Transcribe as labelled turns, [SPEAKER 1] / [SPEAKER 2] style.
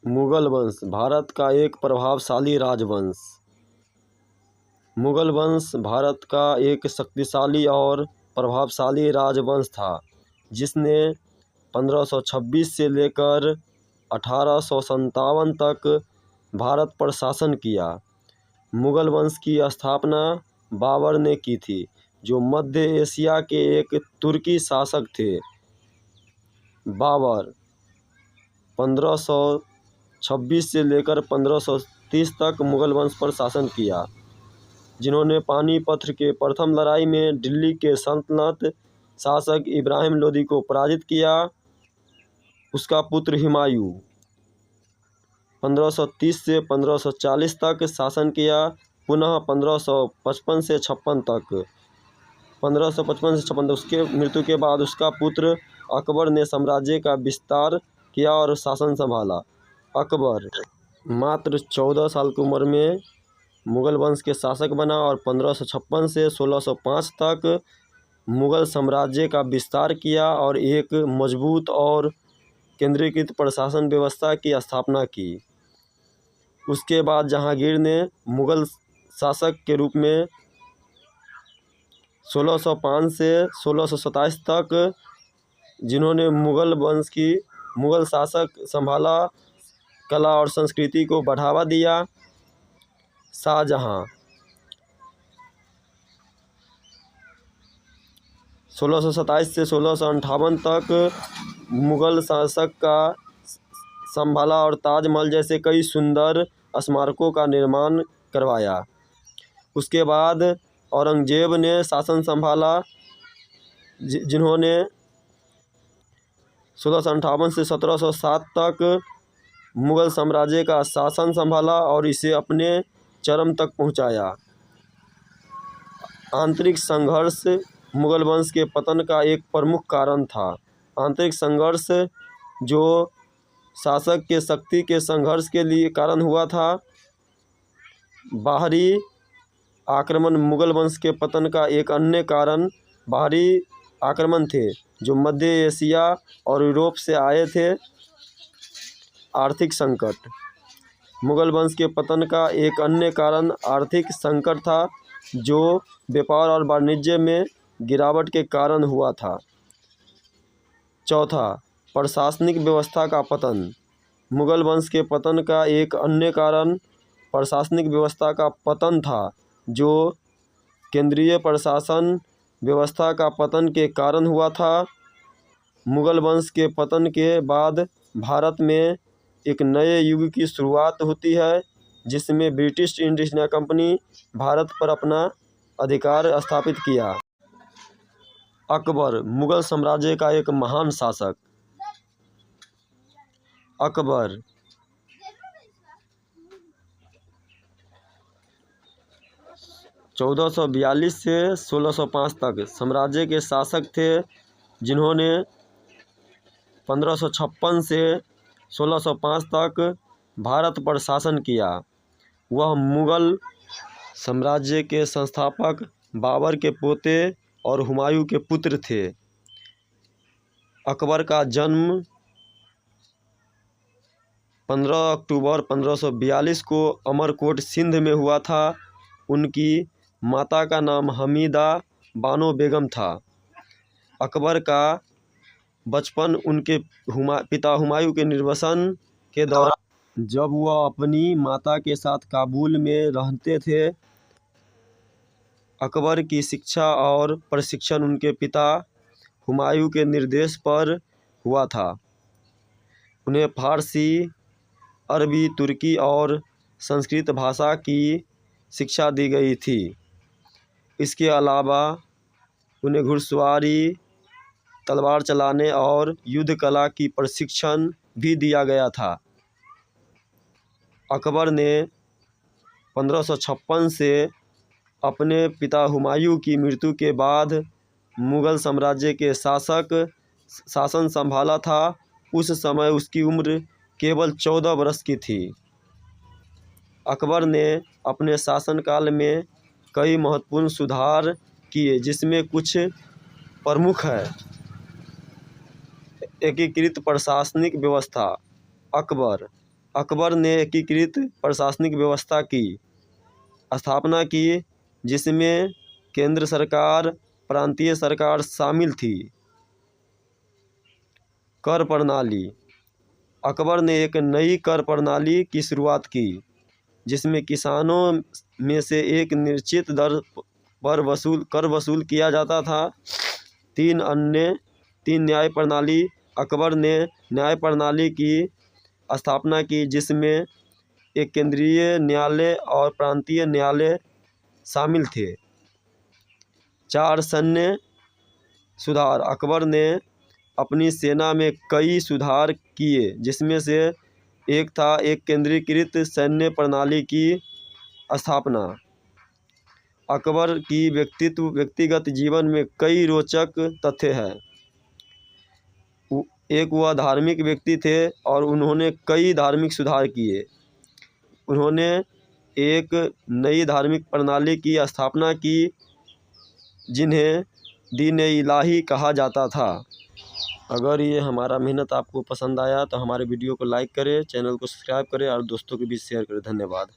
[SPEAKER 1] मुगल वंश भारत का एक प्रभावशाली राजवंश। मुगल वंश भारत का एक शक्तिशाली और प्रभावशाली राजवंश था जिसने 1526 से लेकर 1857 तक भारत पर शासन किया। मुगल वंश की स्थापना बाबर ने की थी, जो मध्य एशिया के एक तुर्की शासक थे। बाबर 1526 से लेकर 1530 तक मुगल वंश पर शासन किया, जिन्होंने पानीपत के प्रथम लड़ाई में दिल्ली के सल्तनत शासक इब्राहिम लोदी को पराजित किया। उसका पुत्र हुमायूं 1530 से 1540 तक शासन किया। पुनः 1555 से 56 तक 1555 से 56 उसके मृत्यु के बाद उसका पुत्र अकबर ने साम्राज्य का विस्तार किया और शासन संभाला। अकबर मात्र 14 साल की उम्र में मुगल वंश के शासक बना और 1556 से 1605 तक मुगल साम्राज्य का विस्तार किया और एक मजबूत और केंद्रीकृत प्रशासन व्यवस्था की स्थापना की। उसके बाद जहांगीर ने मुगल शासक के रूप में 1605 से 1627 तक, जिन्होंने मुगल वंश की मुगल शासक संभाला, कला और संस्कृति को बढ़ावा दिया। शाहजहां 1627 से 1658 तक मुगल शासक का संभाला और ताजमहल जैसे कई सुंदर स्मारकों का निर्माण करवाया। उसके बाद औरंगजेब ने शासन संभाला, जिन्होंने 1658 से 1707 तक मुगल साम्राज्य का शासन संभाला और इसे अपने चरम तक पहुंचाया। आंतरिक संघर्ष मुगल वंश के पतन का एक प्रमुख कारण था। आंतरिक संघर्ष जो शासक के शक्ति के संघर्ष के लिए कारण हुआ था। बाहरी आक्रमण मुगल वंश के पतन का एक अन्य कारण बाहरी आक्रमण थे, जो मध्य एशिया और यूरोप से आए थे। आर्थिक संकट मुगल वंश के पतन का एक अन्य कारण आर्थिक संकट था, जो व्यापार और वाणिज्य में गिरावट के कारण हुआ था। चौथा, प्रशासनिक व्यवस्था का पतन। मुगल वंश के पतन का एक अन्य कारण प्रशासनिक व्यवस्था का पतन था, जो केंद्रीय प्रशासन व्यवस्था का पतन के कारण हुआ था। मुगल वंश के पतन के बाद भारत में एक नए युग की शुरुआत होती है, जिसमें British east India company Bharat पर अपना अधिकार स्थापित किया। अकबर मुगल साम्राज्य का एक महान शासक। अकबर 1442 से 1605 तक साम्राज्य के शासक थे, जिन्होंने 1556 से 1605 तक भारत पर शासन किया। वह मुगल साम्राज्य के संस्थापक बाबर के पोते और हुमायूं के पुत्र थे। अकबर का जन्म 15 अक्टूबर 1542 को अमरकोट सिंध में हुआ था। उनकी माता का नाम हमीदा बानो बेगम था। अकबर का बचपन उनके पिता हुमायूं के निर्वासन के दौरान, जब वह अपनी माता के साथ काबुल में रहते थे, अकबर की शिक्षा और प्रशिक्षण उनके पिता हुमायूं के निर्देश पर हुआ था। उन्हें फारसी, अरबी, तुर्की और संस्कृत भाषा की शिक्षा दी गई थी। इसके अलावा उन्हें घुड़सवारी, तलवार चलाने और युद्ध कला की प्रशिक्षण भी दिया गया था। अकबर ने 1556 से अपने पिता हुमायूं की मृत्यु के बाद मुगल साम्राज्य के शासन संभाला था। उस समय उसकी उम्र केवल 14 वर्ष की थी। अकबर ने अपने शासनकाल में कई महत्वपूर्ण सुधार किए, जिसमें कुछ प्रमुख है। एकीकृत प्रशासनिक व्यवस्था। अकबर अकबर ने एकीकृत प्रशासनिक व्यवस्था की स्थापना की, जिसमें केंद्र सरकार, प्रांतीय सरकार शामिल थी। कर प्रणाली। अकबर ने एक नई कर प्रणाली की शुरुआत की, जिसमें किसानों में से एक निश्चित दर पर कर वसूल किया जाता था। तीन न्याय प्रणाली। अकबर ने न्याय प्रणाली की स्थापना की, जिसमें एक केंद्रीय न्यायालय और प्रांतीय न्यायालय शामिल थे। 4 सैन्य सुधार। अकबर ने अपनी सेना में कई सुधार किए, जिसमें से एक था एक केंद्रीकृत सैन्य प्रणाली की स्थापना। अकबर की व्यक्तिगत जीवन में कई रोचक तथ्य हैं। एक वह धार्मिक व्यक्ति थे और उन्होंने कई धार्मिक सुधार किए। उन्होंने एक नई धार्मिक प्रणाली की स्थापना की, जिन्हें दीन-ए-इलाही कहा जाता था। अगर ये हमारा मेहनत आपको पसंद आया तो हमारे वीडियो को लाइक करें, चैनल को सब्सक्राइब करें और दोस्तों के बीच शेयर करें। धन्यवाद।